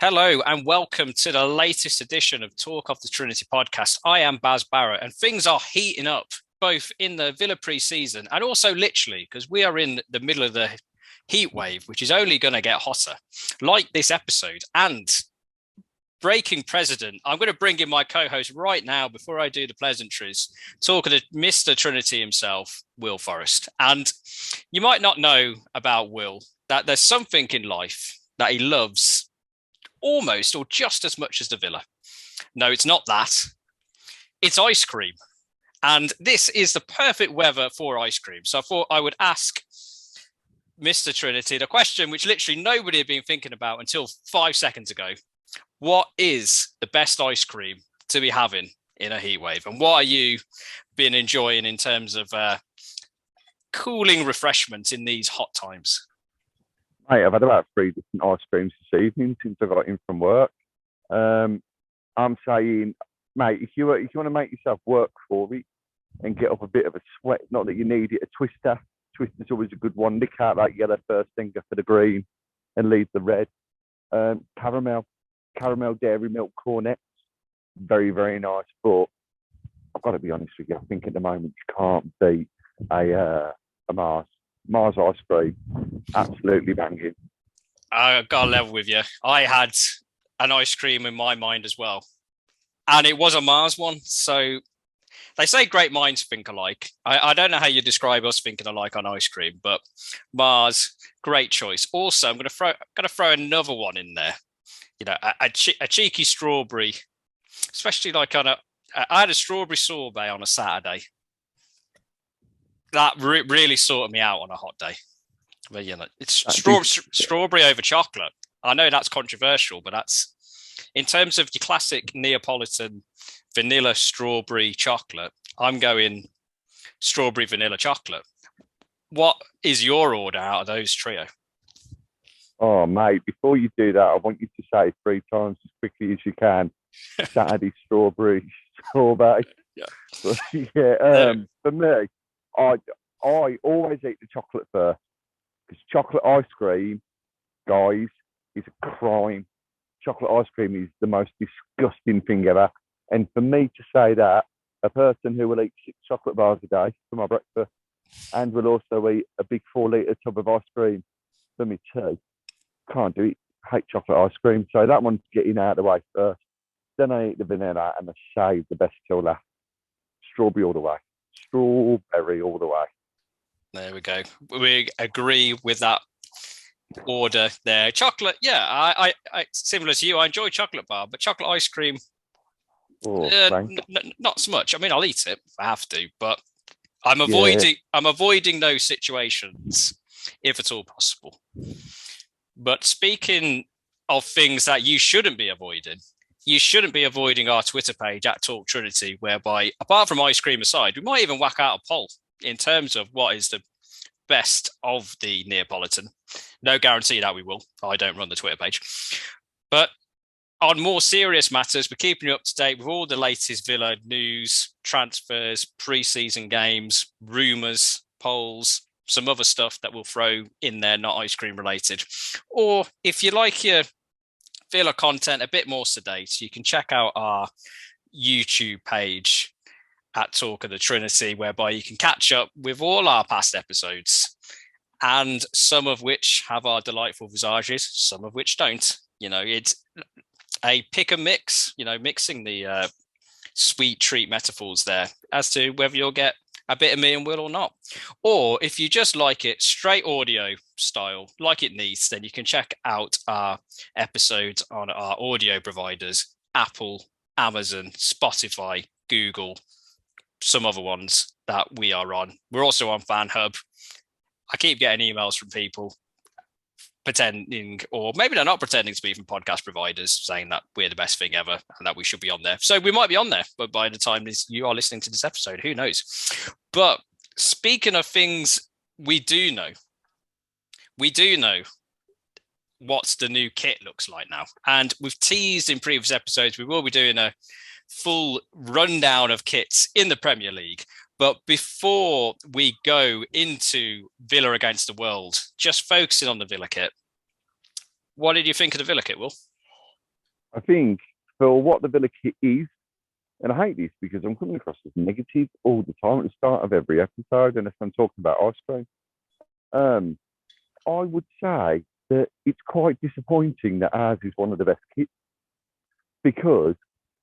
Hello and welcome to the latest edition of Talk of the Trinity podcast. I am Baz Barrett and things are heating up both in the Villa pre-season and also literally because we are in the middle of the heat wave, which is only going to get hotter, like this episode. And breaking precedent, I'm going to bring in my co-host right now before I do the pleasantries, talking to Mr. Trinity himself, Will Forrest. And you might not know about Will, that there's something in life that he loves almost or just as much as the Villa. No, it's not that. It's ice cream. And this is the perfect weather for ice cream. So I thought I would ask Mr. Trinity the question which literally nobody had been thinking about until 5 seconds ago. What is the best ice cream to be having in a heat wave? And what are you been enjoying in terms of cooling refreshments in these hot times? Mate, I've had about 3 different ice creams this evening since I got in from work. I'm saying, mate, if you want to make yourself work for it and get up a bit of a sweat, not that you need it, a Twister. Twister's always a good one. Nick out that yellow first, then go for the green and leave the red. Caramel dairy milk cornets, very, very nice. But I've got to be honest with you, I think at the moment you can't beat a Mars ice cream. Absolutely banging. I got to level with you. I had an ice cream in my mind as well. And it was a Mars one. So they say great minds think alike. I don't know how you describe us thinking alike on ice cream, but Mars, great choice. Also, I'm going to throw another one in there. You know, a cheeky strawberry, especially like I had a strawberry sorbet on a Saturday. That really sorted me out on a hot day. But you know, it's strawberry over chocolate. I know that's controversial, but that's in terms of your classic Neapolitan vanilla strawberry chocolate. I'm going strawberry vanilla chocolate. What is your order out of those trio? Oh, mate, before you do that, I want you to say 3 times as quickly as you can. Saturday strawberry sorbet. Yeah. But, yeah. For me, I always eat the chocolate first because chocolate ice cream, guys, is a crime. Chocolate ice cream is the most disgusting thing ever. And for me to say that, a person who will eat 6 chocolate bars a day for my breakfast and will also eat a big 4-litre tub of ice cream for me too, can't do it. I hate chocolate ice cream. So that one's getting out of the way first. Then I eat the vanilla and I save the best till last. Strawberry all the way. Strawberry all the way. There we go. We agree with that order there. Chocolate, yeah, I similar to you, I enjoy chocolate bar, but chocolate ice cream, not so much. I mean, I'll eat it if I have to, but I'm avoiding those situations if at all possible. But speaking of things that you shouldn't be avoiding our Twitter page at Talk Trinity, whereby, apart from ice cream aside, we might even whack out a poll in terms of what is the best of the Neapolitan. No guarantee that we will. I don't run the Twitter page. But on more serious matters, we're keeping you up to date with all the latest Villa news, transfers, pre-season games, rumours, polls, some other stuff that we'll throw in there, not ice cream related. Or if you like your Villa content a bit more sedate, you can check out our YouTube page at Talk of the Trinity, whereby you can catch up with all our past episodes, and some of which have our delightful visages, some of which don't. You know, it's a pick and mix, you know, mixing the sweet treat metaphors there as to whether you'll get a bit of me and Will or not. Or if you just like it straight audio style, like it needs, then you can check out our episodes on our audio providers, Apple, Amazon, Spotify, Google, some other ones that we are on. We're also on FanHub. I keep getting emails from people pretending, or maybe they're not pretending to be from podcast providers, saying that we're the best thing ever and that we should be on there. So we might be on there, but by the time you are listening to this episode, who knows? But speaking of things we do know what the new kit looks like now. And we've teased in previous episodes, we will be doing a full rundown of kits in the Premier League. But before we go into Villa against the world, just focusing on the Villa kit, what did you think of the Villa kit, Will? I think for what the Villa kit is, and I hate this because I'm coming across as negative all the time at the start of every episode, unless I'm talking about ice cream. Um, I would say that it's quite disappointing that ours is one of the best kits because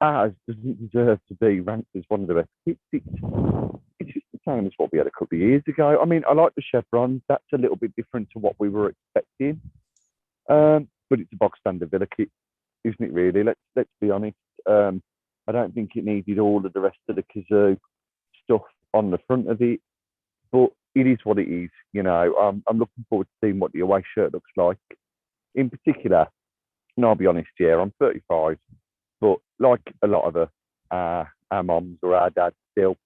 ours doesn't deserve to be ranked as one of the best kits. It's just the same as what we had a couple of years ago. I mean, I like the chevrons. That's a little bit different to what we were expecting. But it's a box standard Villa kit, isn't it? Really, let's be honest. I don't think it needed all of the rest of the kazoo stuff on the front of it, but it is what it is. You know, I'm looking forward to seeing what the away shirt looks like. In particular, and I'll be honest, yeah, I'm 35, but like a lot of our moms or our dads still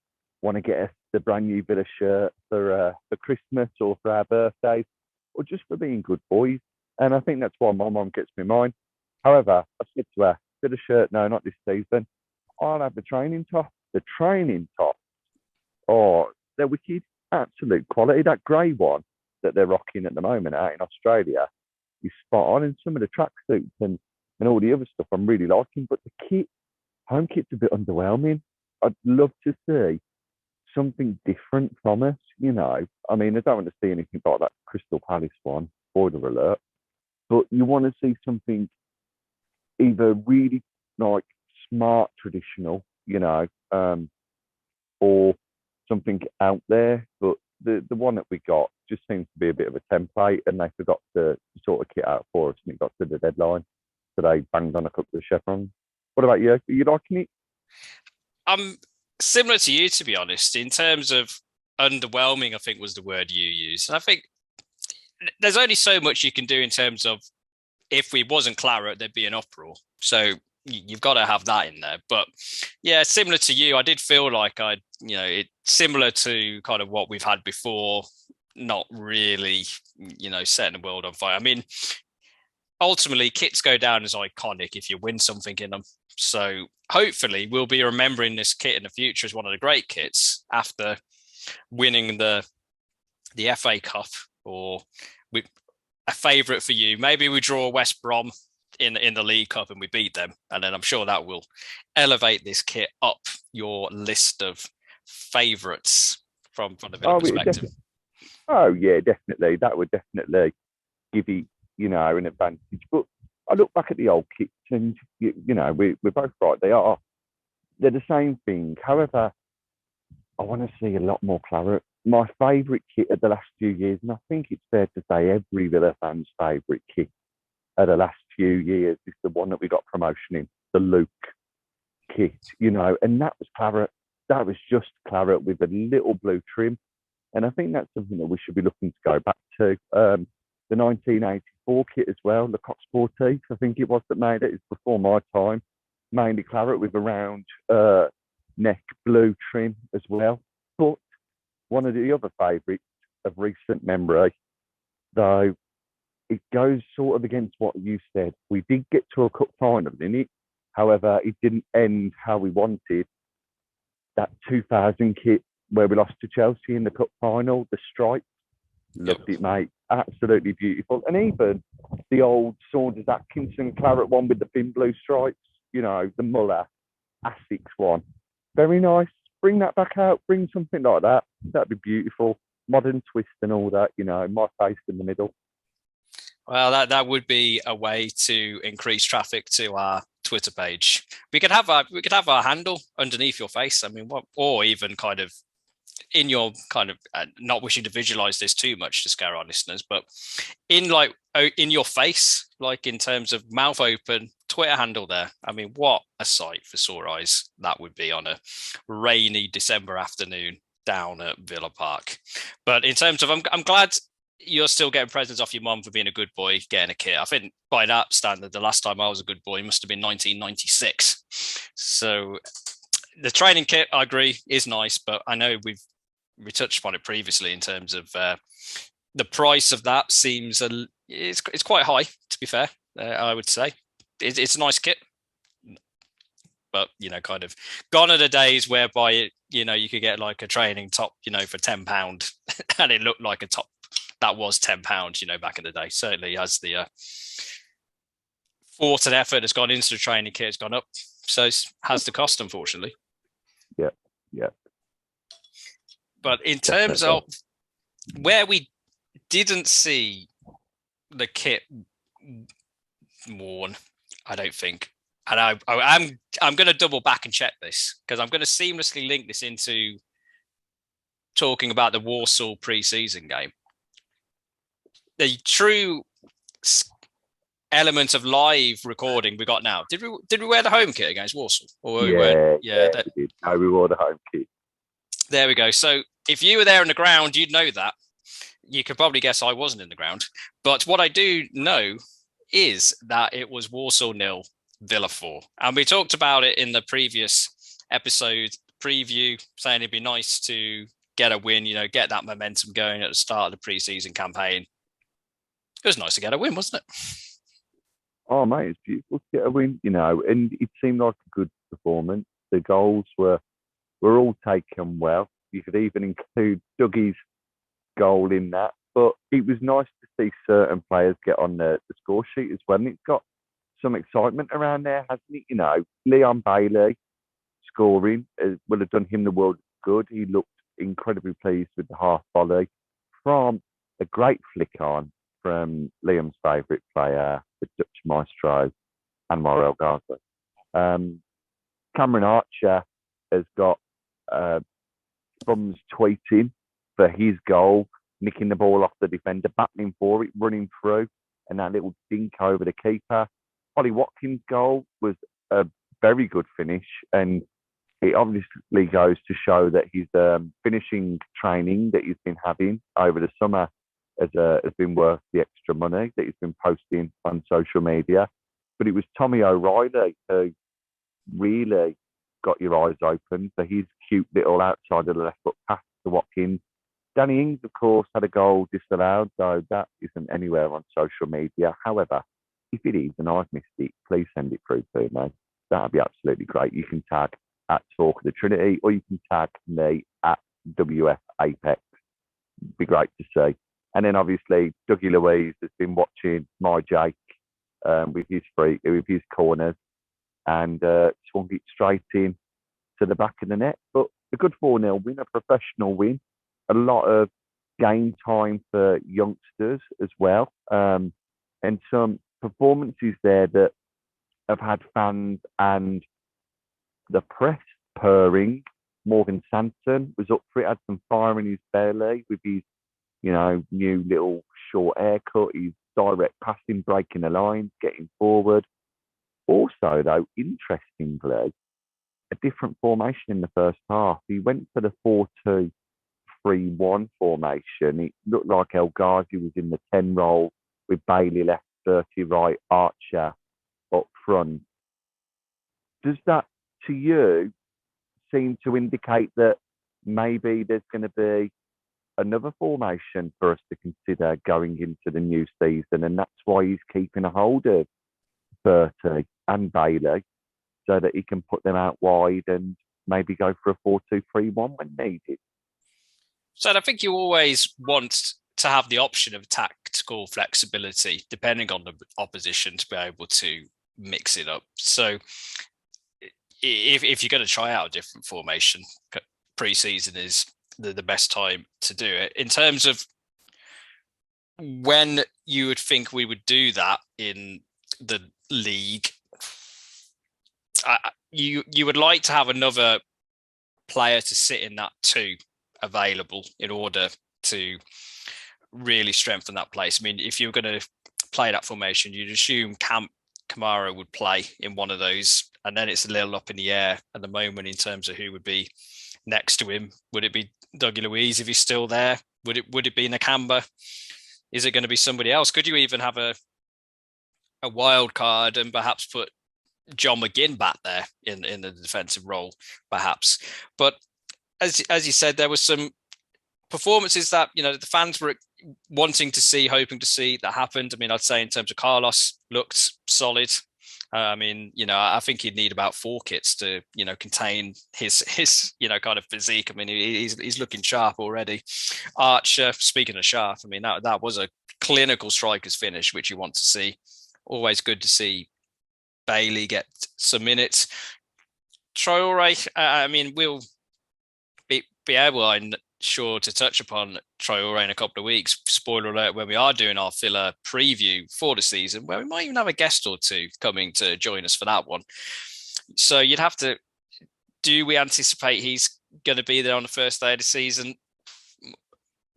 want to get us the brand new Villa shirt for Christmas or for our birthdays, or just for being good boys. And I think that's why my mom gets me mine. However, I said to her, Villa shirt, no, not this season. I'll have the training top. The training top, oh, they're wicked, absolute quality. That grey one that they're rocking at the moment out in Australia is spot on. And some of the tracksuits and all the other stuff I'm really liking. But the home kit's a bit underwhelming. I'd love to see something different from us, you know. I mean, I don't want to see anything like that Crystal Palace one, spoiler alert. But you want to see something either really like smart traditional, you know, or something out there. But the one that we got just seems to be a bit of a template, and they forgot to sort of kit out for us, and it got to the deadline, so they banged on a couple of chevrons. What about you? Are you liking it? I'm similar to you, to be honest, in terms of underwhelming. I think was the word you used, and I think there's only so much you can do in terms of if we wasn't claret, there'd be an uproar. So you've got to have that in there. But yeah, similar to you, I did feel like it's similar to kind of what we've had before, not really, setting the world on fire. I mean, ultimately, kits go down as iconic if you win something in them. So hopefully we'll be remembering this kit in the future as one of the great kits after winning the FA Cup, or a favourite for you. Maybe we draw West Brom in the League Cup and we beat them, and then I'm sure that will elevate this kit up your list of favourites from the Villa perspective. Oh yeah, definitely. That would definitely give it, an advantage. But I look back at the old kits, and we're both right. They're the same thing. However, I want to see a lot more claret. My favourite kit of the last few years, and I think it's fair to say every Villa fan's favourite kit of the last few years, is the one that we got promotion in, the Luke kit, and that was claret. That was just claret with a little blue trim. And I think that's something that we should be looking to go back to. The 1984 kit as well, the Cox Sportif, I think it was, that made it. It's before my time. Mainly claret with a round neck blue trim as well. But one of the other favourites of recent memory, though, it goes sort of against what you said. We did get to a cup final in it. However, it didn't end how we wanted. That 2000 kit where we lost to Chelsea in the cup final, the stripes, loved it, mate. Absolutely beautiful. And even the old Saunders Atkinson claret one with the thin blue stripes, the Muller Asics one. Very nice. Bring that back out. Bring something like that. That'd be beautiful. Modern twist and all that, my face in the middle. Well, that would be a way to increase traffic to our Twitter page. We could have our handle underneath your face. I mean, or even kind of in your kind of not wishing to visualize this too much to scare our listeners, but in your face, like in terms of mouth open, Twitter handle there. I mean, what a sight for sore eyes that would be on a rainy December afternoon down at Villa Park. But in terms of, I'm glad you're still getting presents off your mum for being a good boy, getting a kit. I think by that standard, the last time I was a good boy must have been 1996. So the training kit, I agree, is nice, but I know we touched upon it previously in terms of the price of that seems it's quite high, to be fair. I would say it's a nice kit, but kind of gone are the days whereby you could get like a training top for £10 and it looked like a top that was £10 back in the day. Certainly as the thought and effort has gone into the training kit has gone up. So has the cost, unfortunately. Yeah. But in terms of where we didn't see the kit worn, I don't think. And I'm going to double back and check this because I'm going to seamlessly link this into talking about the Walsall preseason game. The true element of live recording we got now. Did we wear the home kit against Walsall? Or we did. No, we wore the home kit. There we go. So if you were there in the ground, you'd know that. You could probably guess I wasn't in the ground. But what I do know is that it was Walsall 0, Villa 4. And we talked about it in the previous episode preview, saying it'd be nice to get a win, get that momentum going at the start of the preseason campaign. It was nice to get a win, wasn't it? Oh, mate, it's beautiful to get a win, and it seemed like a good performance. The goals were all taken well. You could even include Dougie's goal in that. But it was nice to see certain players get on the score sheet as well. And it's got some excitement around there, hasn't it? Leon Bailey scoring will have done him the world good. He looked incredibly pleased with the half volley from a great flick on from Liam's favourite player, the Dutch maestro, Anwar El Ghazi. Cameron Archer has got bums tweeting for his goal, nicking the ball off the defender, battling for it, running through, and that little dink over the keeper. Ollie Watkins' goal was a very good finish, and it obviously goes to show that his finishing training that he's been having over the summer has been worth the extra money that he's been posting on social media. But it was Tommy O'Reilly who really got your eyes open for his cute little outside of the left foot pass to Watkins. Danny Ings, of course, had a goal disallowed, though that isn't anywhere on social media. However, if it is and I've missed it, please send it through to me. That'd be absolutely great. You can tag at Talk of the Trinity, or you can tag me at WF Apex. It'd be great to see. And then obviously Dougie Louise has been watching my Jake with his corners and swung it straight in to the back of the net. But a good 4-0 win, a professional win, a lot of game time for youngsters as well, and some performances there that have had fans and the press purring. Morgan Sanson was up for it, had some fire in his belly with his new little short haircut, his direct passing, breaking the lines, getting forward. Also, though, interestingly, a different formation in the first half. He went for the 4-2-3-1 formation. It looked like El Ghazi was in the 10 role with Bailey left, 30 right, Archer up front. Does that, to you, seem to indicate that maybe there's going to be another formation for us to consider going into the new season, and that's why he's keeping a hold of Bertie and Bailey so that he can put them out wide and maybe go for a 4-2-3-1 when needed? So I think you always want to have the option of tactical flexibility depending on the opposition to be able to mix it up. So if you're going to try out a different formation, pre-season is the best time to do it. In terms of when you would think we would do that in the league, you would like to have another player to sit in that 2 available in order to really strengthen that place. I mean, if you're going to play that formation, you'd assume Kamara would play in one of those, and then it's a little up in the air at the moment in terms of who would be next to him. Would it be Dougie Louise if he's still there? Would it be Nakamba? Is it going to be somebody else? Could you even have a wild card and perhaps put John McGinn back there in the defensive role, perhaps? But as you said, there were some performances that the fans were wanting to see, hoping to see, that happened. I mean, I'd say in terms of Carlos, looked solid. I think he'd need about 4 kits to, contain his kind of physique. I mean, he's looking sharp already. Archer, speaking of sharp, I mean, that was a clinical striker's finish, which you want to see. Always good to see Bailey get some minutes. Traore, I mean, we'll be able, I'm sure, to touch upon Traore in a couple of weeks. Spoiler alert, when we are doing our filler preview for the season, where we might even have a guest or two coming to join us for that one. So you'd have to, do we anticipate he's going to be there on the first day of the season?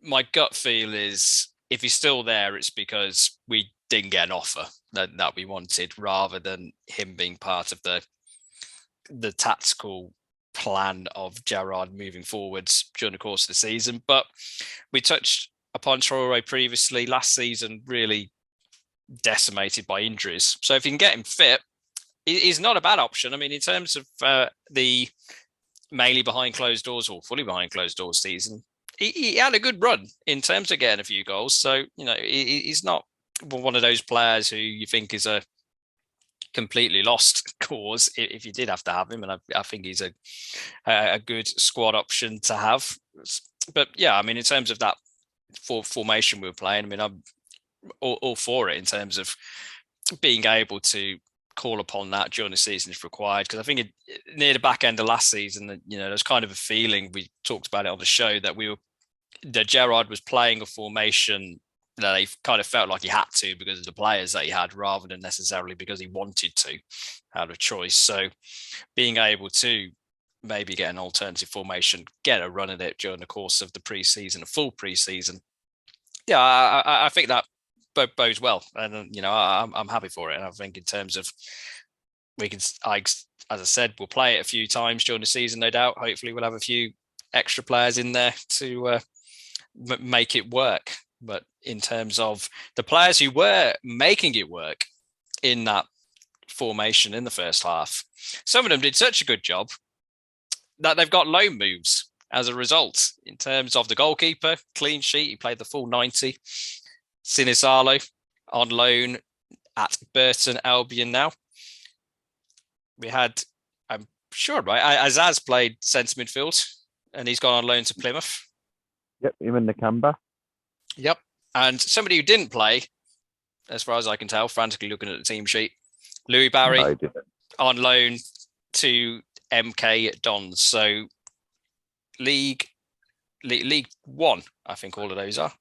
My gut feel is if he's still there, it's because we didn't get an offer that we wanted, rather than him being part of the tactical plan of Gerrard moving forwards during the course of the season. But we touched upon Traore previously. Last season, really decimated by injuries. So if you can get him fit, he's not a bad option. I mean, in terms of the mainly behind closed doors or fully behind closed doors season, he had a good run in terms of getting a few goals. So, he's not one of those players who you think is a completely lost cause if you did have to have him. And I think he's a good squad option to have. But yeah, I mean, in terms of that formation we were playing, I mean, I'm all for it in terms of being able to call upon that during the season if required. Because I think near the back end of last season, there's kind of a feeling, we talked about it on the show, that Gerrard was playing a formation that he kind of felt like he had to because of the players that he had, rather than necessarily because he wanted to out of choice. So being able to maybe get an alternative formation, get a run at it during the course of the preseason, a full preseason, yeah, I think that bodes well, and I'm happy for it. And I think in terms of as I said, we'll play it a few times during the season, no doubt. Hopefully, we'll have a few extra players in there to make it work. But in terms of the players who were making it work in that formation in the first half, some of them did such a good job that they've got loan moves as a result. In terms of the goalkeeper, clean sheet, he played the full 90. Sinisalo on loan at Burton Albion now. We had, I'm sure, right, Azaz played centre midfield, and he's gone on loan to Plymouth. Yep, him and Nakamba. Yep. And somebody who didn't play, as far as I can tell, frantically looking at the team sheet, Louis Barry on loan to MK Dons. So League One, I think all of those are,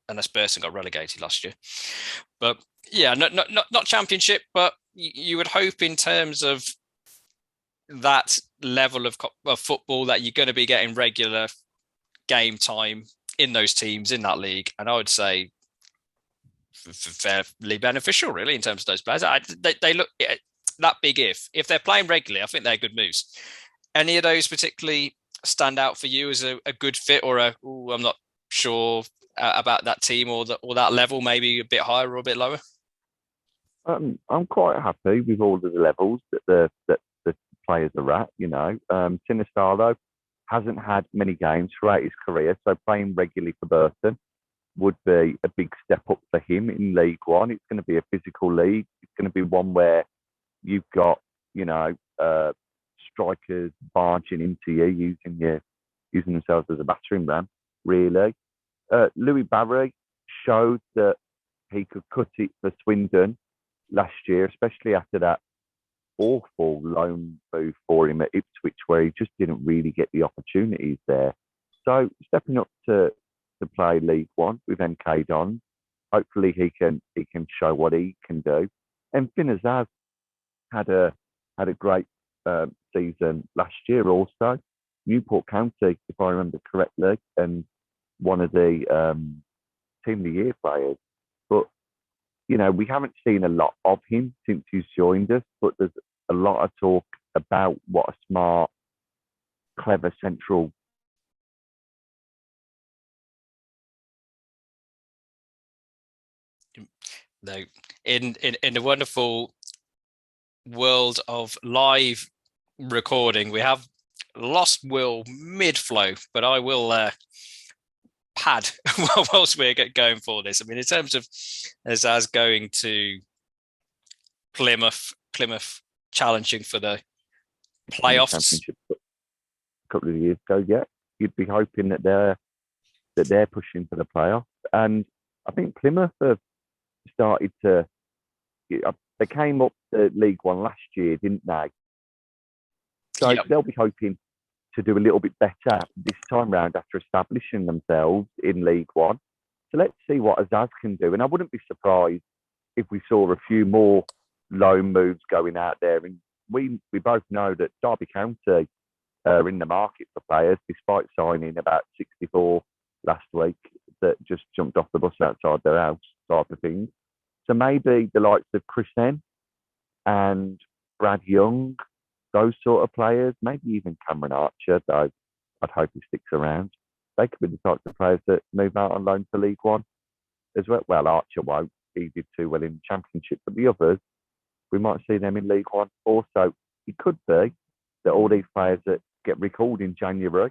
unless Burton got relegated last year. But yeah, not Championship, but you would hope in terms of that level of football that you're going to be getting regular game time in those teams in that league. And I would say fairly beneficial, really, in terms of those players. They look that big. If they're playing regularly, I think they're good moves. Any of those particularly stand out for you as a good fit, or I'm not sure about that team or that level, maybe a bit higher or a bit lower? I'm quite happy with all of the levels that the players are at. Sinisalo hasn't had many games throughout his career, so playing regularly for Burton would be a big step up for him in League One. It's going to be a physical league. It's going to be one where you've got, strikers barging into you, using themselves as a battering ram, really. Louis Barry showed that he could cut it for Swindon last year, especially after that awful loan move for him at Ipswich, where he just didn't really get the opportunities there. So stepping up to play League One with MK Dons, hopefully he can show what he can do. And Finn Azaz had a great season last year also. Newport County, if I remember correctly, and one of the Team of the Year players. But we haven't seen a lot of him since he's joined us, but there's a lot of talk about what a smart, clever central. No, in the wonderful world of live recording, we have lost Will mid-flow, but I will pad whilst we're going for this. I mean, in terms of Azaz going to Plymouth challenging for the playoffs a couple of years ago, yeah, you'd be hoping that they're pushing for the playoffs. And I think Plymouth have started to. They came up to League One last year, didn't they? So they'll be hoping to do a little bit better this time round after establishing themselves in League One. So let's see what Azaz can do. And I wouldn't be surprised if we saw a few more loan moves going out there. And we both know that Derby County are in the market for players, despite signing about 64 last week that just jumped off the bus outside their house type of thing. So maybe the likes of Chris N and Brad Young, those sort of players, maybe even Cameron Archer, though I'd hope he sticks around. They could be the types of players that move out on loan to League One as well. Well, Archer won't. He did too well in the Championship, but the others, we might see them in League One. Also, it could be that all these players that get recalled in January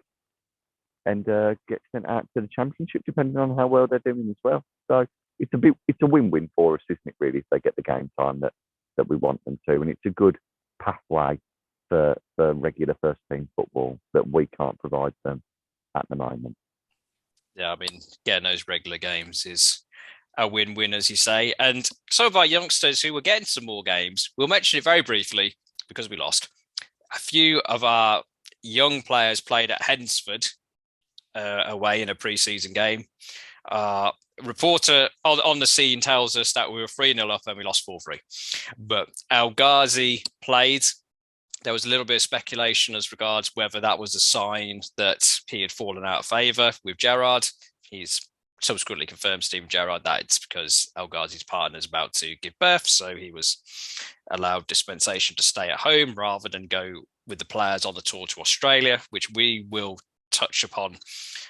and get sent out to the Championship, depending on how well they're doing as well. So it's a win-win for us, isn't it, really, if they get the game time that we want them to. And it's a good pathway for regular first team football that we can't provide them at the moment. Yeah, I mean, getting those regular games is a win-win, as you say. And some of our youngsters who were getting some more games, we'll mention it very briefly because we lost. A few of our young players played at Hednesford away in a pre-season game. Reporter on the scene tells us that we were 3-0 up and we lost 4-3. But El Ghazi played. There was a little bit of speculation as regards whether that was a sign that he had fallen out of favour with Gerrard. He's subsequently confirmed, Stephen Gerrard, that it's because El Ghazi's partner is about to give birth, so he was allowed dispensation to stay at home rather than go with the players on the tour to Australia, which we will touch upon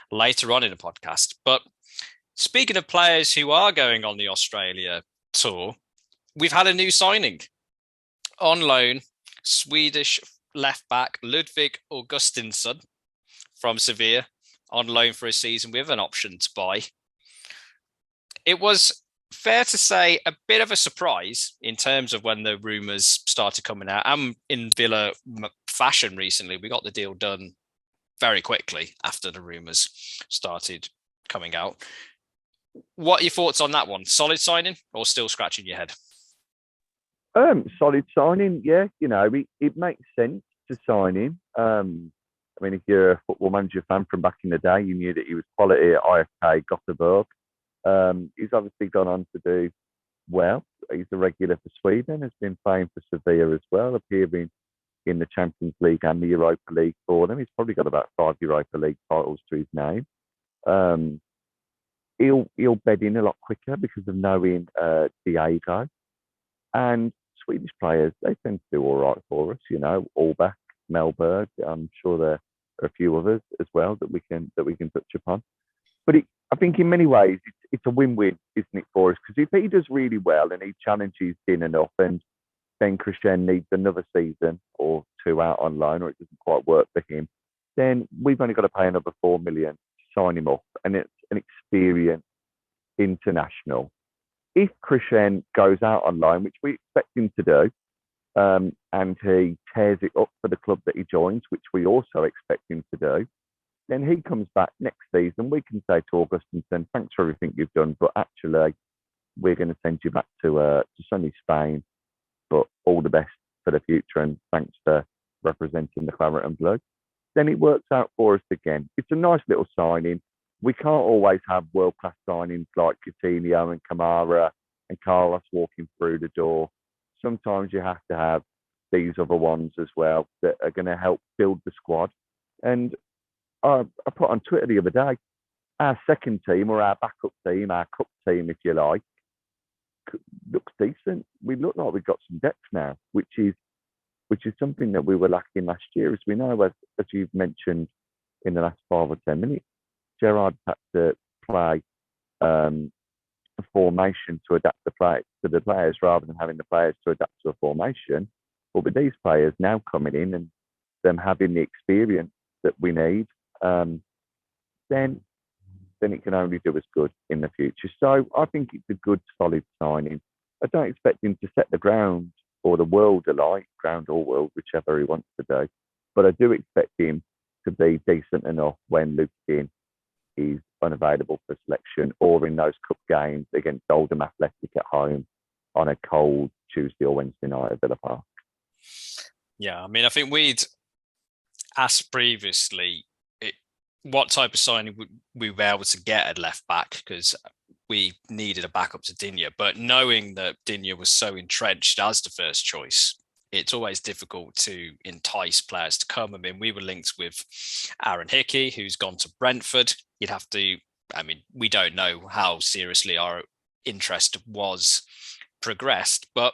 later on in the podcast. But speaking of players who are going on the Australia tour, we've had a new signing on loan. Swedish left-back Ludvig Augustinsson from Sevilla on loan for a season with an option to buy. It was fair to say a bit of a surprise in terms of when the rumours started coming out. And in Villa fashion recently, we got the deal done very quickly after the rumours started coming out. What are your thoughts on that one? Solid signing or still scratching your head? Solid signing, yeah. You know, it makes sense to sign him. I mean, if you're a Football Manager fan from back in the day, you knew that he was quality at IFK Gothenburg. He's obviously gone on to do well. He's a regular for Sweden, has been playing for Sevilla as well, appearing in the Champions League and the Europa League for them. He's probably got about 5 Europa League titles to his name. He'll bed in a lot quicker because of knowing Diego. And Swedish players, they tend to do all right for us, you know, Allback, Mellberg. I'm sure there are a few others as well that we can touch upon. But I think in many ways it's a win-win, isn't it, for us? Because if he does really well and he challenges in enough, and then Christian needs another season or two out on loan, or it doesn't quite work for him, then we've only got to pay another 4 million to sign him up, and it's an experienced international. If Christian goes out on loan, which we expect him to do, and he tears it up for the club that he joins, which we also expect him to do, then he comes back next season. We can say to Augustinsson, thanks for everything you've done, but actually we're going to send you back to sunny Spain, but all the best for the future, and thanks for representing the Claret and Blue. Then it works out for us again. It's a nice little signing. We can't always have world-class signings like Coutinho and Kamara and Carlos walking through the door. Sometimes you have to have these other ones as well that are going to help build the squad. And I put on Twitter the other day, our second team, or our backup team, our cup team, if you like, looks decent. We look like we've got some depth now, which is something that we were lacking last year. As we know, as you've mentioned in the last 5 or 10 minutes, Gerrard had to play a formation to adapt the players rather than having the players to adapt to a formation. But with these players now coming in and them having the experience that we need, then it can only do us good in the future. So I think it's a good, solid signing. I don't expect him to set the ground or the world alight, ground or world, whichever he wants to do. But I do expect him to be decent enough when Luke Dean is unavailable for selection, or in those cup games against Oldham Athletic at home on a cold Tuesday or Wednesday night at Villa Park. Yeah, I mean, I think we'd asked previously what type of signing would we be able to get at left back, because we needed a backup to Digne. But knowing that Digne was so entrenched as the first choice, it's always difficult to entice players to come. I mean, we were linked with Aaron Hickey, who's gone to Brentford. You'd have to, I mean, we don't know how seriously our interest was progressed, but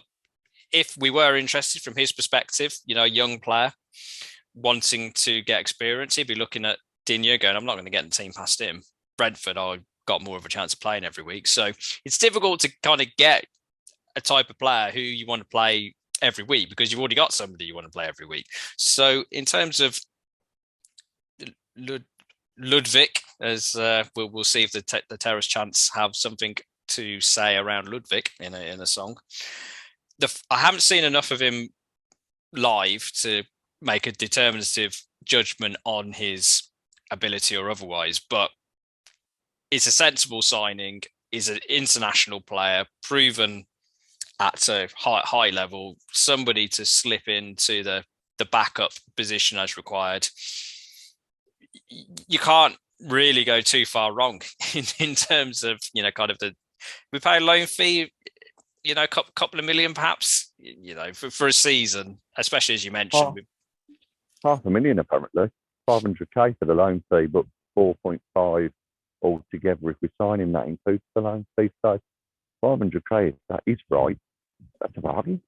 if we were interested from his perspective, you know, a young player wanting to get experience, he'd be looking at Digne going, I'm not going to get the team past him. Brentford, I got more of a chance of playing every week. So it's difficult to kind of get a type of player who you want to play every week, because you've already got somebody you want to play every week. So in terms of Ludwig, as we'll see if the Terrace Chants have something to say around Ludwig in a song. I haven't seen enough of him live to make a determinative judgment on his ability or otherwise, but it's a sensible signing. He's an international player, proven at a high level, somebody to slip into the backup position as required. You can't really go too far wrong in terms of, you know, kind of we pay a loan fee, you know, a couple of million perhaps, you know, for a season, especially as you mentioned. $500,000 apparently, 500k for the loan fee, but 4.5 altogether if we sign him. That includes the loan fee. So 500k, that is right. That's a bargain.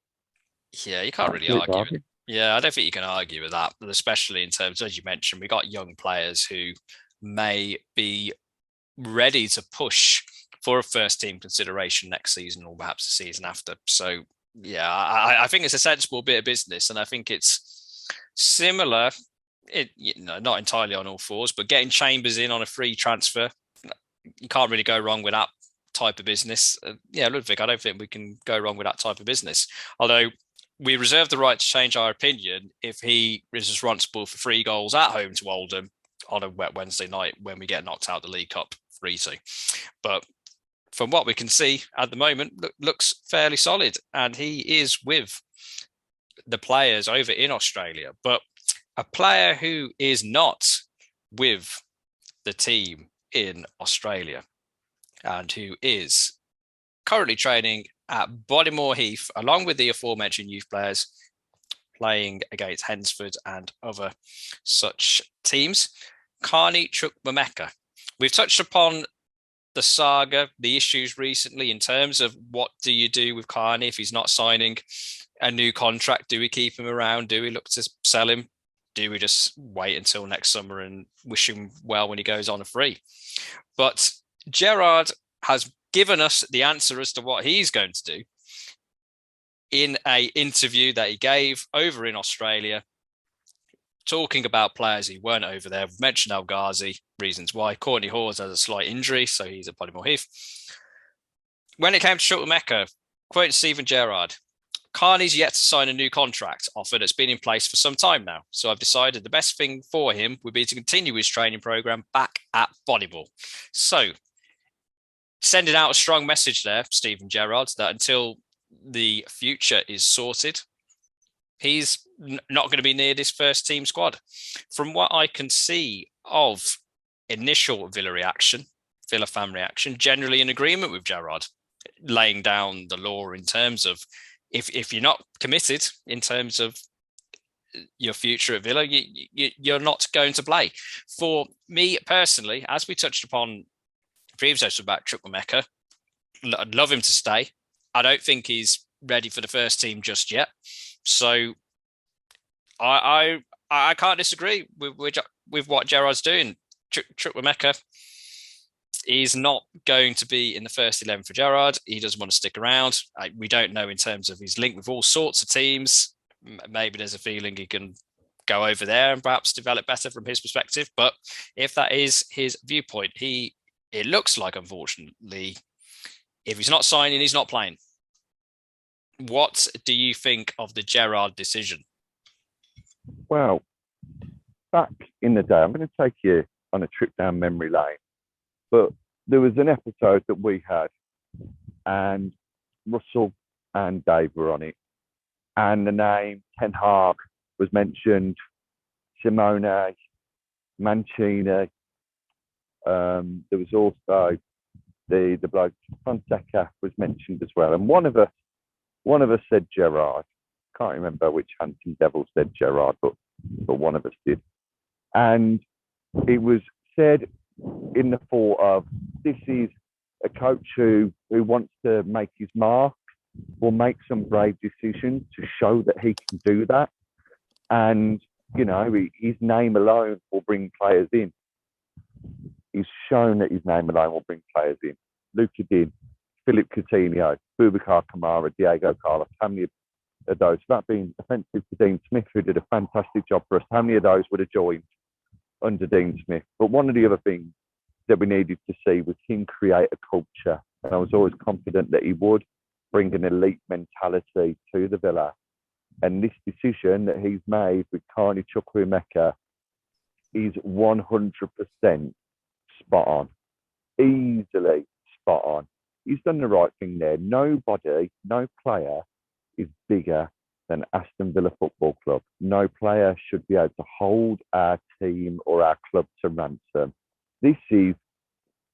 Yeah, you can't really argue. Yeah, I don't think you can argue with that, but especially in terms, as you mentioned, we got young players who may be ready to push for a first team consideration next season or perhaps the season after. So yeah, I think it's a sensible bit of business, and I think it's similar. Not entirely on all fours, but getting Chambers in on a free transfer, you can't really go wrong with that type of business. Ludwig, I don't think we can go wrong with that type of business. Although we reserve the right to change our opinion if he is responsible for 3 goals at home to Oldham on a wet Wednesday night when we get knocked out the League Cup 3-2. But from what we can see at the moment, looks fairly solid, and he is with the players over in Australia. But a player who is not with the team in Australia and who is currently training at Bodymore Heath, along with the aforementioned youth players, playing against Hensford and other such teams, Carney Carnage. We've touched upon the saga, the issues recently in terms of what do you do with Carney if he's not signing a new contract? Do we keep him around? Do we look to sell him? Do we just wait until next summer and wish him well when he goes on a free? But Gerrard has given us the answer as to what he's going to do in an interview that he gave over in Australia, talking about players who weren't over there. We've mentioned El Ghazi, reasons why. Courtney Hawes has a slight injury, so he's at Bodymore Heath. When it came to Chukwuemeka, quote Stephen Gerrard, Carney's yet to sign a new contract offer that's been in place for some time now. So I've decided the best thing for him would be to continue his training program back at Bodyball. So sending out a strong message there, Stephen Gerrard, that until the future is sorted, he's not going to be near this first team squad. From what I can see of initial Villa fan reaction, generally in agreement with Gerrard, laying down the law in terms of if you're not committed in terms of your future at Villa, you're not going to play. For me personally, as we touched upon previously about Chukwuemeka, I'd love him to stay. I don't think he's ready for the first team just yet. So I can't disagree with what Gerrard's doing. Chukwuemeka, he's not going to be in the first 11 for Gerrard. He doesn't want to stick around. We don't know in terms of his link with all sorts of teams. Maybe there's a feeling he can go over there and perhaps develop better from his perspective. But if that is his viewpoint, it looks like, unfortunately, if he's not signing, he's not playing. What do you think of the Gerrard decision? Well, back in the day, I'm going to take you on a trip down memory lane, but there was an episode that we had, and Russell and Dave were on it. And the name Ten Hag was mentioned, Simone, Mancini. There was also the bloke Fonseca was mentioned as well. And one of us said Gerrard. Can't remember which handsome devil said Gerrard, but one of us did. And it was said in the thought of, this is a coach who wants to make his mark, will make some brave decisions to show that he can do that. And, you know, his name alone will bring players in. He's shown that his name alone will bring players in. Luca did, Philip Coutinho, Boubacar Kamara, Diego Carlos. How many of those, that being offensive to Dean Smith, who did a fantastic job for us, how many of those would have joined under Dean Smith? But one of the other things that we needed to see was him create a culture. And I was always confident that he would bring an elite mentality to the Villa. And this decision that he's made with Carney Chukwuemeka is 100% spot on. Easily spot on. He's done the right thing there. Nobody, no player is bigger than Aston Villa Football Club. No player should be able to hold our team or our club to ransom. This is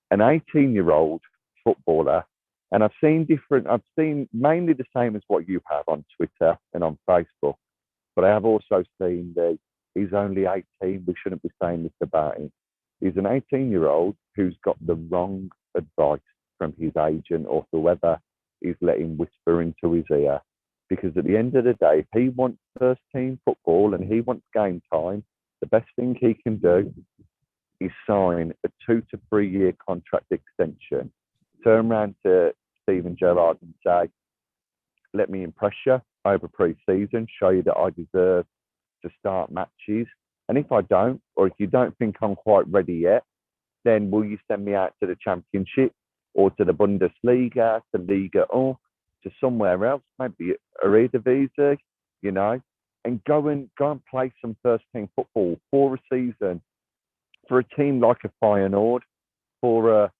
an 18-year-old footballer, and I've seen mainly the same as what you have on Twitter and on Facebook, but I have also seen that he's only 18. We shouldn't be saying this about him. He's an 18-year-old who's got the wrong advice from his agent or whoever is letting whisper into his ear. Because at the end of the day, if he wants first team football and he wants game time, the best thing he can do is sign a 2 to 3 year contract extension, turn around to Steven Gerrard and say, let me impress you over pre-season, show you that I deserve to start matches. And if I don't, or if you don't think I'm quite ready yet, then will you send me out to the Championship or to the Bundesliga, to Liga or to somewhere else, maybe Eredivisie, you know, and go and play some first team football for a season for a team like a Feyenoord, for a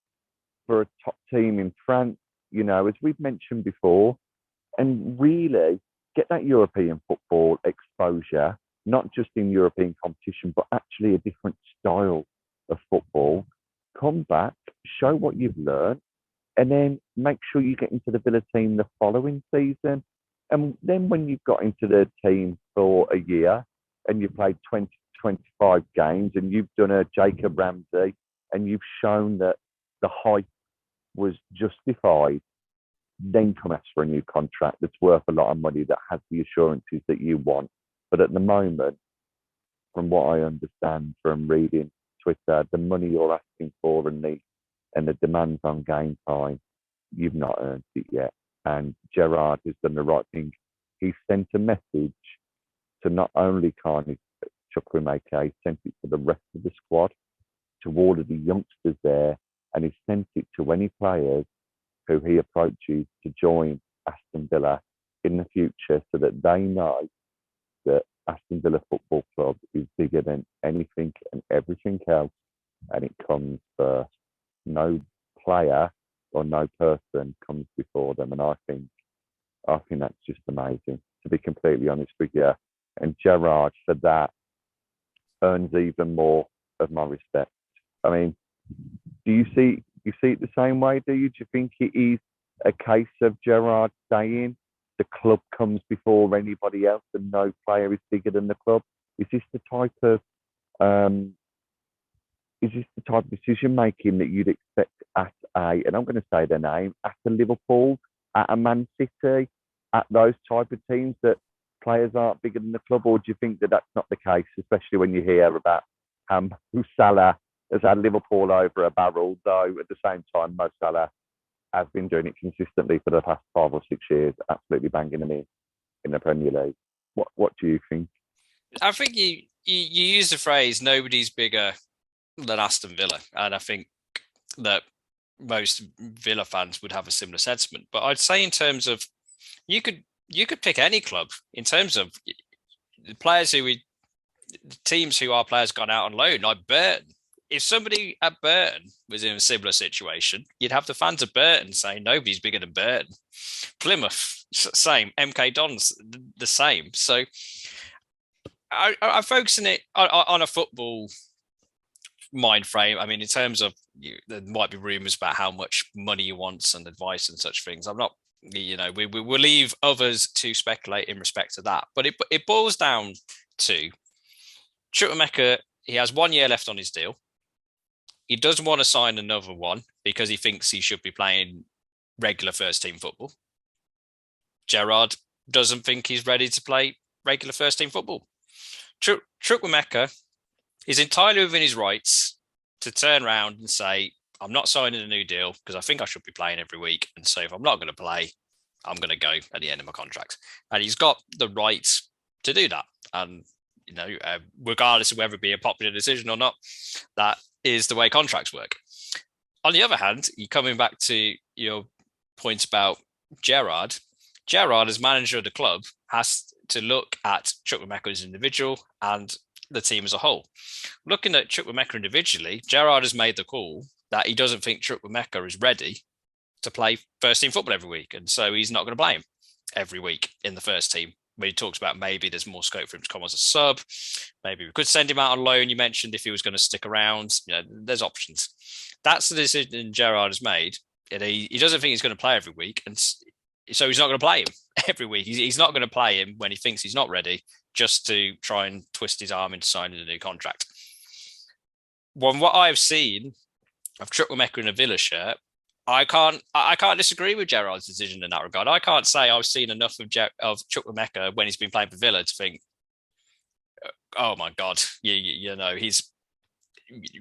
top team in France, you know, as we've mentioned before, and really get that European football exposure, not just in European competition, but actually a different style of football. Come back, show what you've learned, and then make sure you get into the Villa team the following season. And then when you've got into the team for a year and you've played 20, 25 games and you've done a Jacob Ramsey and you've shown that the hype was justified, then come ask for a new contract that's worth a lot of money, that has the assurances that you want. But at the moment, from what I understand from reading Twitter, the money you're asking for and the demands on game time, you've not earned it yet. And Gerrard has done the right thing. He sent a message to not only Carney Chukwuemeka, he sent it to the rest of the squad, to all of the youngsters there, and he sent it to any players who he approaches to join Aston Villa in the future, so that they know that Aston Villa Football Club is bigger than anything and everything else, and it comes first. No player or no person comes before them, and I think that's just amazing, to be completely honest with you. And Gerrard, for that, earns even more of my respect. I mean, do you see it the same way? Do you think it is a case of Gerrard saying the club comes before anybody else and no player is bigger than the club? Is this the type of decision making that you'd expect at and I'm going to say their name, at a Liverpool, at a Man City, at those type of teams, that players aren't bigger than the club? Or do you think that that's not the case, especially when you hear about who Salah has had Liverpool over a barrel, though at the same time Mo Salah has been doing it consistently for the past 5 or 6 years, absolutely banging them in the Premier League. What do you think? I think you use the phrase "nobody's bigger than Aston Villa," and I think that most Villa fans would have a similar sentiment. But I'd say in terms of you could pick any club in terms of the players teams who our players gone out on loan, like Burton. if somebody at Burton was in a similar situation, you'd have the fans of Burton saying nobody's bigger than Burton. Plymouth, same. MK Dons, the same. So I'm focusing it on a football mind frame. I mean, in terms of there might be rumours about how much money he wants and advice and such things. I'm not, we will leave others to speculate in respect to that. But it boils down to Chukwuemeka. He has 1 year left on his deal. He doesn't want to sign another one because he thinks he should be playing regular first team football. Gerrard doesn't think he's ready to play regular first team football. Chukwuemeka is entirely within his rights to turn around and say, I'm not signing a new deal because I think I should be playing every week. And so if I'm not going to play, I'm going to go at the end of my contract. And he's got the right to do that. And, regardless of whether it be a popular decision or not, that is the way contracts work. On the other hand, you're coming back to your point about Gerrard. Gerrard, as manager of the club, has to look at Chukwuemeka as an individual and the team as a whole. Looking at Chukwuemeka individually, Gerrard has made the call that he doesn't think Chukwuemeka is ready to play first team football every week. And so he's not going to play him every week in the first team. When he talks about maybe there's more scope for him to come as a sub, maybe we could send him out on loan. You mentioned if he was going to stick around, there's options. That's the decision Gerrard has made. And he doesn't think he's going to play every week. And so he's not going to play him every week. He's not going to play him when he thinks he's not ready, just to try and twist his arm into signing a new contract. From what I've seen of Chukwuemeka in a Villa shirt, I can't disagree with Gerrard's decision in that regard. I can't say I've seen enough of Chukwuemeka when he's been playing for Villa to think, oh my God, he's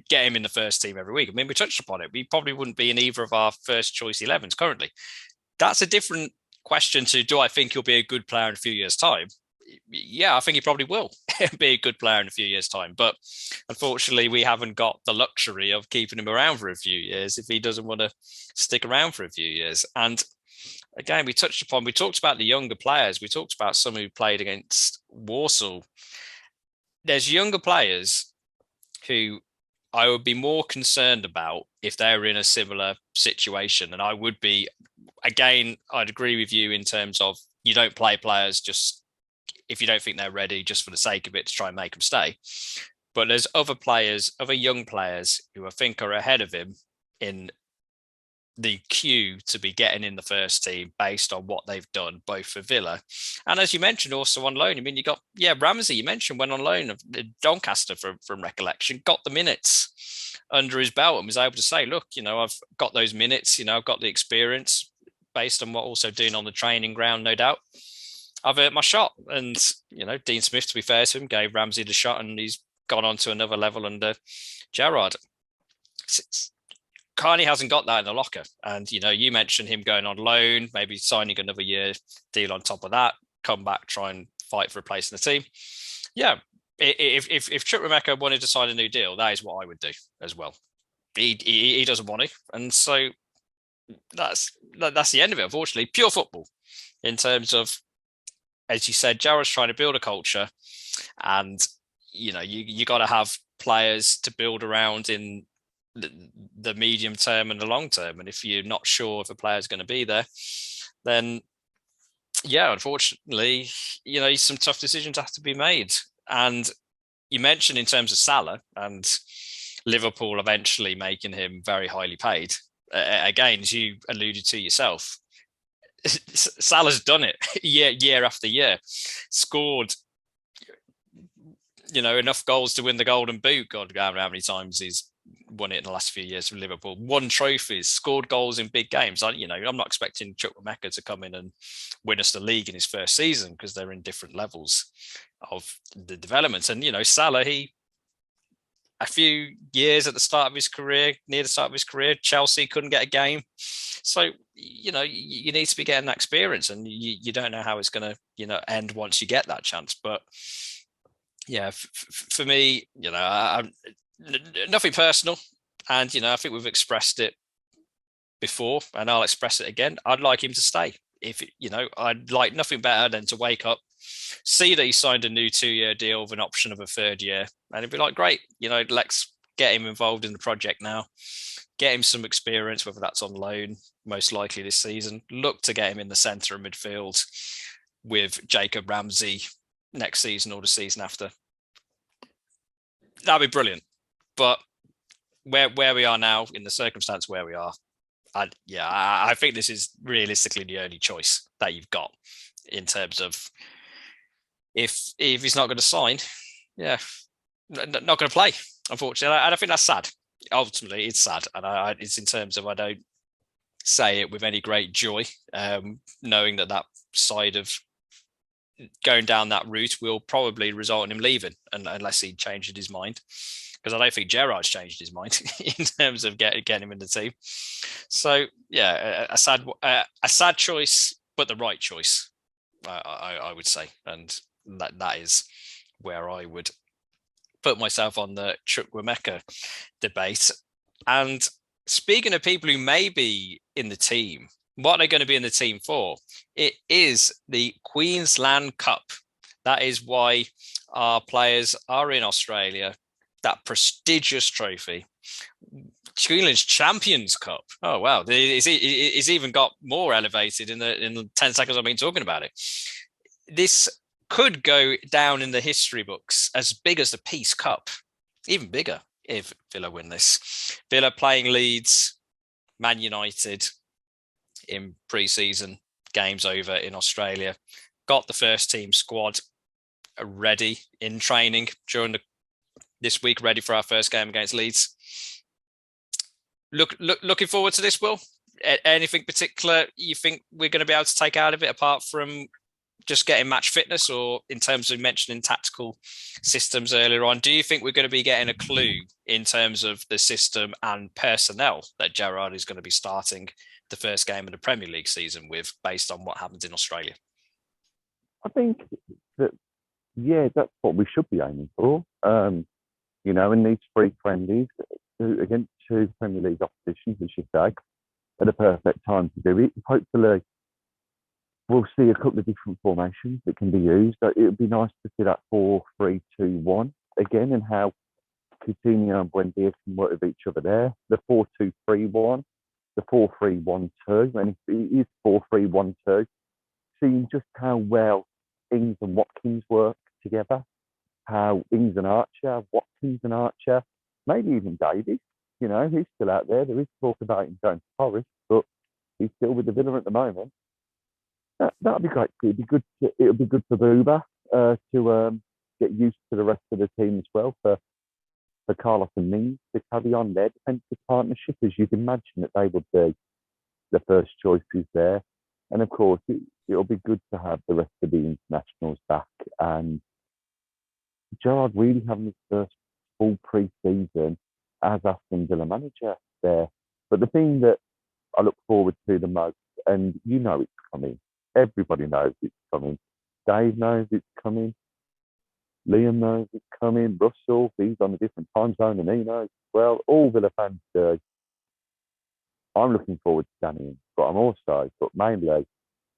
get him in the first team every week. I mean, we touched upon it. We probably wouldn't be in either of our first choice 11s currently. That's a different question to, do I think he'll be a good player in a few years' time? Yeah, I think he probably will be a good player in a few years' time. But unfortunately, we haven't got the luxury of keeping him around for a few years if he doesn't want to stick around for a few years. And again, we talked about the younger players. We talked about some who played against Walsall. There's younger players who I would be more concerned about if they were in a similar situation. And I would be, again, I'd agree with you in terms of you don't play players just if you don't think they're ready, just for the sake of it, to try and make them stay. But there's other young players who I think are ahead of him in the queue to be getting in the first team based on what they've done, both for Villa. And as you mentioned, also on loan. I mean, you got, Ramsey, you mentioned, went on loan of Doncaster from recollection, got the minutes under his belt and was able to say, look, I've got those minutes, I've got the experience based on what also doing on the training ground, no doubt. I've earned my shot. And, Dean Smith, to be fair to him, gave Ramsey the shot and he's gone on to another level under Gerrard. Carney hasn't got that in the locker. And, you mentioned him going on loan, maybe signing another year deal on top of that, come back, try and fight for a place in the team. Yeah, if Chukwuemeka wanted to sign a new deal, that is what I would do as well. He doesn't want to. And so that's the end of it, unfortunately. Pure football in terms of, as you said, Gerrard's trying to build a culture, and you got to have players to build around in the medium term and the long term. And if you're not sure if a player's going to be there, then unfortunately, some tough decisions have to be made. And you mentioned in terms of Salah and Liverpool eventually making him very highly paid. Again, as you alluded to yourself, Salah's done it year after year, scored enough goals to win the Golden Boot. God, how many times he's won it in the last few years for Liverpool. Won trophies, scored goals in big games. I'm not expecting Chukwuemeka to come in and win us the league in his first season because they're in different levels of the development. And Salah, a few years at the start of his career, near the start of his career, Chelsea couldn't get a game. So, you need to be getting that experience, and you don't know how it's going to, end once you get that chance. But yeah, for me, I'm, nothing personal. And, I think we've expressed it before and I'll express it again. I'd like him to stay. I'd like nothing better than to wake up, see that he signed a new 2-year deal with an option of a third year. And it'd be like, great, let's get him involved in the project now, get him some experience, whether that's on loan, most likely this season. Look to get him in the centre of midfield with Jacob Ramsey next season or the season after. That'd be brilliant. But where we are now, in the circumstance where we are, I think this is realistically the only choice that you've got in terms of if he's not going to sign, not going to play, unfortunately. And I think that's sad. Ultimately, it's sad. And it's in terms of, I don't say it with any great joy, knowing that side of going down that route will probably result in him leaving, unless he changed his mind. Because I don't think Gerrard's changed his mind in terms of getting him in the team. So yeah, a sad choice, but the right choice, I would say, and that is where I would put myself on the Chukwuemeka debate. And speaking of people who may be in the team, what are they going to be in the team for? It is the Queensland Cup. That is why our players are in Australia. That prestigious trophy, Queensland's Champions Cup. Oh wow, it's even got more elevated in the 10 seconds I've been talking about it. This could go down in the history books as big as the Peace Cup, even bigger if Villa win this. Villa playing Leeds, Man United in pre-season games over in Australia. Got the first team squad ready in training during this week, ready for our first game against Leeds. Looking forward to this, Will. Anything particular you think we're going to be able to take out of it, apart from just getting match fitness, or in terms of mentioning tactical systems earlier on? Do you think we're going to be getting a clue in terms of the system and personnel that Gerrard is going to be starting the first game of the Premier League season with, based on what happens in Australia? I think that, that's what we should be aiming for. In these three friendlies against two Premier League oppositions, as you say, at a perfect time to do it. Hopefully, we'll see a couple of different formations that can be used. It would be nice to see that 4-3-2-1 again, and how Coutinho and Buendia can work with each other there. The 4-2-3-1, the 4-3-1-2, and it is 4-3-1-2. Seeing just how well Ings and Watkins work together. How Ings and Archer, Watkins and Archer, maybe even Davies, he's still out there. There is talk about him going to Forest, but he's still with the Villa at the moment. That'd be great. It'd be good. It'll be good for Buba to get used to the rest of the team as well. For Carlos and Mings to carry on their defensive partnership, as you'd imagine that they would be the first choices there. And of course, it'll be good to have the rest of the internationals back, and Gerrard really having his first full pre-season as Aston Villa manager there. But the thing that I look forward to the most, and it's coming, everybody knows it's coming. Dave knows it's coming. Liam knows it's coming. Russell, he's on a different time zone and he knows as well. All Villa fans do. I'm looking forward to Danny, but mainly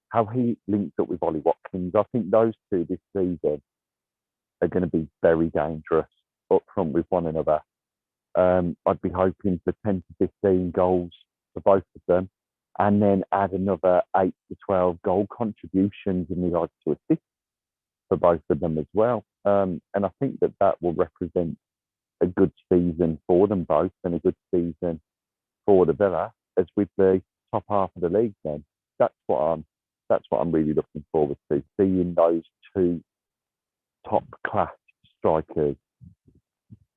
how he links up with Ollie Watkins. I think those two this season are going to be very dangerous up front with one another. I'd be hoping for 10 to 15 goals for both of them, and then add another 8 to 12 goal contributions in regards to assists for both of them as well. And I think that will represent a good season for them both, and a good season for the Villa, as with the top half of the league. Then that's what I'm really looking forward to, seeing those two top class strikers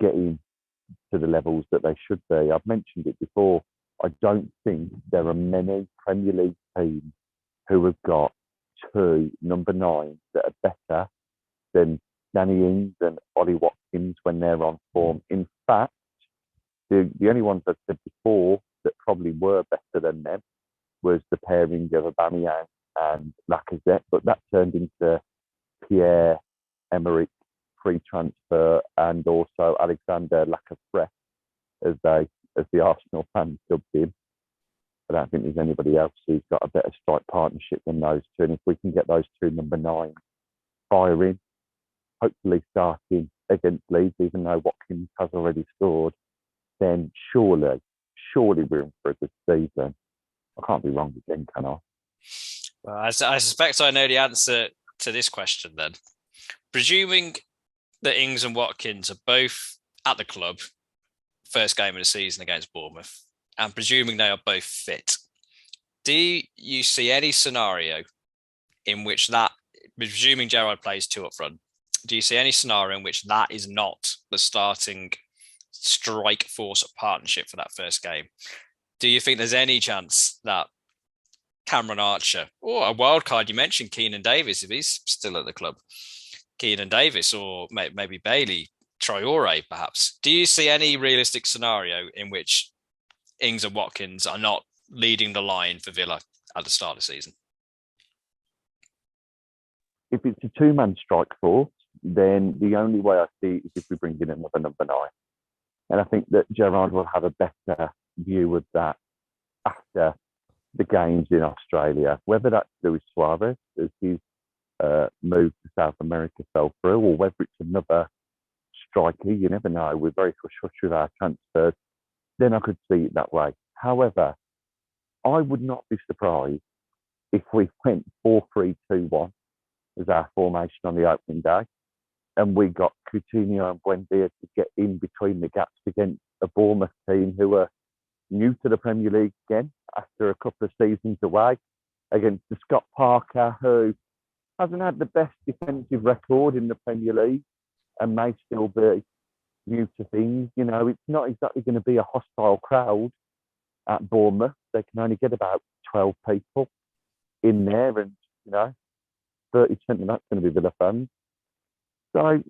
getting to the levels that they should be. I've mentioned it before. I don't think there are many Premier League teams who have got two number 9s that are better than Danny Ings and Ollie Watkins when they're on form. In fact, the only ones I've said before that probably were better than them was the pairing of Aubameyang and Lacazette, but that turned into Pierre-Emerick free transfer, and also Alexander Lacazette, as the Arsenal fans dubbed him. I don't think there's anybody else who's got a better strike partnership than those two. And if we can get those two number 9 firing, hopefully starting against Leeds, even though Watkins has already scored, then surely we're in for a good season. I can't be wrong again, can I? Well, I suspect I know the answer to this question then. Presuming that Ings and Watkins are both at the club, first game of the season against Bournemouth, and presuming they are both fit, do you see any scenario in which that, presuming Gerrard plays 2 up front, do you see any scenario in which that is not the starting strike force partnership for that first game? Do you think there's any chance that Cameron Archer, or a wild card, you mentioned Keenan Davis, if he's still at the club, Keenan Davis, or maybe Bailey, Traore, perhaps. Do you see any realistic scenario in which Ings and Watkins are not leading the line for Villa at the start of the season? If it's a 2-man strike force, then the only way I see it is if we bring in another number 9. And I think that Gerrard will have a better view of that after the games in Australia, whether that's Luis Suarez as his move to South America fell through, or whether it's another striker. You never know. We're very hush-hush with our transfers. Then I could see it that way. However, I would not be surprised if we went 4-3-2-1 as our formation on the opening day, and we got Coutinho and Buendia to get in between the gaps against a Bournemouth team who are new to the Premier League again after a couple of seasons away, against the Scott Parker, who hasn't had the best defensive record in the Premier League and may still be new to things. You know, it's not exactly going to be a hostile crowd at Bournemouth. They can only get about 12 people in there, and, you know, 30% of that's going to be Villa fans. So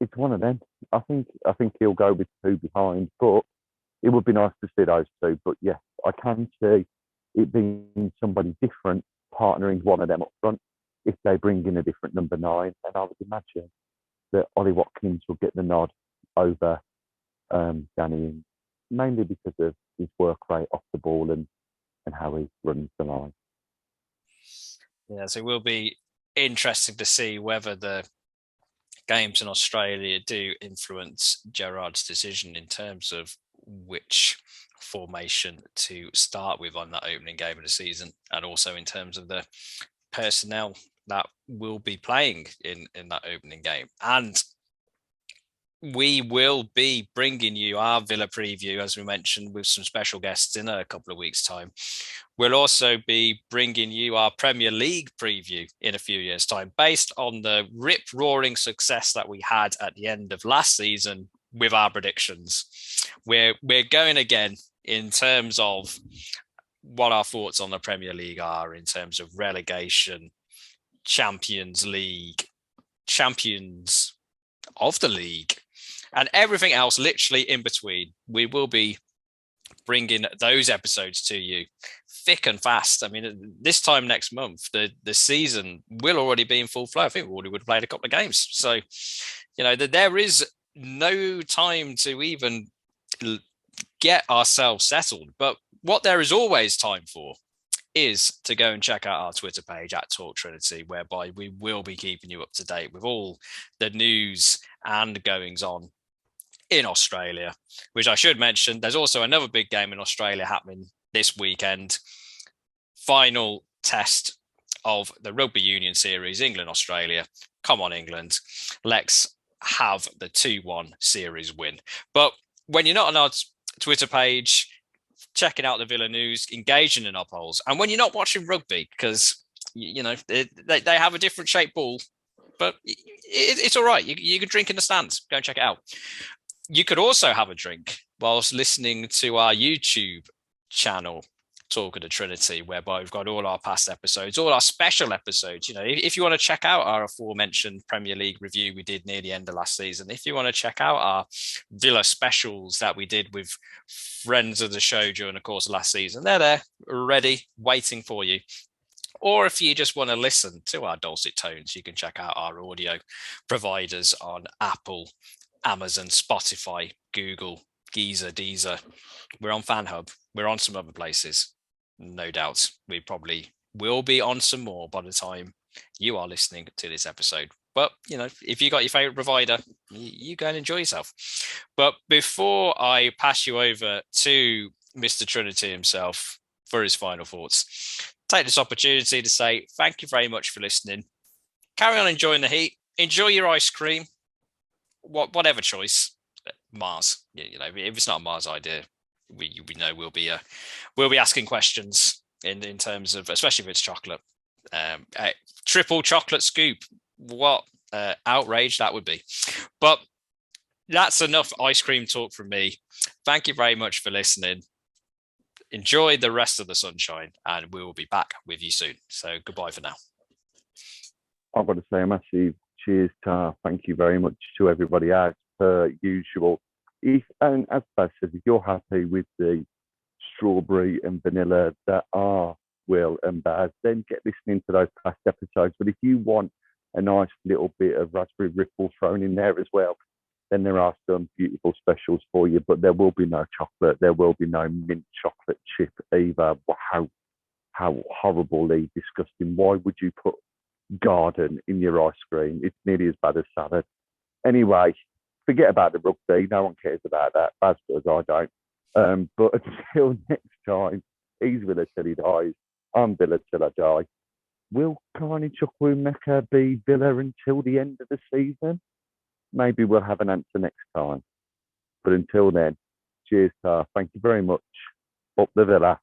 it's one of them. I think he'll go with 2 behind, but it would be nice to see those 2. But yes, I can see it being somebody different partnering one of them up front if they bring in a different number 9. And I would imagine that Ollie Watkins will get the nod over Danny, mainly because of his work rate off the ball and how he runs the line. Yeah, so it will be interesting to see whether the games in Australia do influence Gerrard's decision in terms of which formation to start with on that opening game of the season, and also in terms of the personnel that will be playing in that opening game. And we will be bringing you our Villa preview, as we mentioned, with some special guests in a couple of weeks' time. We'll also be bringing you our Premier League preview in a few years' time, based on the rip-roaring success that we had at the end of last season with our predictions. We're going again in terms of what our thoughts on the Premier League are in terms of relegation, Champions League, champions of the league, and everything else literally in between. We will be bringing those episodes to you thick and fast. I mean, this time next month, the season will already be in full flow. I think we already would have played a couple of games. So, you know, there is no time to even get ourselves settled. But what there is always time for is to go and check out our Twitter page at Talk Trinity, whereby we will be keeping you up to date with all the news and goings on in Australia, which I should mention, there's also another big game in Australia happening this weekend. Final test of the Rugby Union Series, England-Australia. Come on, England. Let's have the 2-1 series win. But when you're not on our Twitter page, checking out the Villa news, engaging in our polls, and when you're not watching rugby, because, you know, they have a different shaped ball, but it's all right. You can drink in the stands. Go and check it out. You could also have a drink whilst listening to our YouTube channel, Talk of the Trinity, whereby we've got all our past episodes, all our special episodes. You know, if you want to check out our aforementioned Premier League review we did near the end of last season, if you want to check out our Villa specials that we did with friends of the show during the course of last season, they're there, ready, waiting for you. Or if you just want to listen to our dulcet tones, you can check out our audio providers on Apple, Amazon, Spotify, Google, Geezer, Deezer. We're on FanHub. We're on some other places. No doubt we probably will be on some more by the time you are listening to this episode. But But, you know, if you got your favourite provider, you go and enjoy yourself. But before I pass you over to Mr. Trinity himself for his final thoughts, take this opportunity to say thank you very much for listening. Carry on enjoying the heat. Enjoy your ice cream, whatever choice. Mars, you know, if it's not a Mars idea, we know we'll be asking questions in terms of, especially if it's chocolate. Triple chocolate scoop. What outrage that would be. But that's enough ice cream talk from me. Thank you very much for listening. Enjoy the rest of the sunshine, and we will be back with you soon. So goodbye for now. I've got to say a massive cheers to thank you very much to everybody as per usual. And as Baz says, if you're happy with the strawberry and vanilla that are Will and Baz, then get listening to those past episodes. But if you want a nice little bit of raspberry ripple thrown in there as well, then there are some beautiful specials for you. But there will be no chocolate. There will be no mint chocolate chip either. How horribly disgusting. Why would you put garden in your ice cream? It's nearly as bad as salad. Anyway, forget about the rugby. No one cares about that. Baz does, I don't. But until next time, he's Villa till he dies. I'm Villa till I die. Will Carney Mecca be Villa until the end of the season? Maybe we'll have an answer next time. But until then, cheers, Tar. Thank you very much. Up the Villa.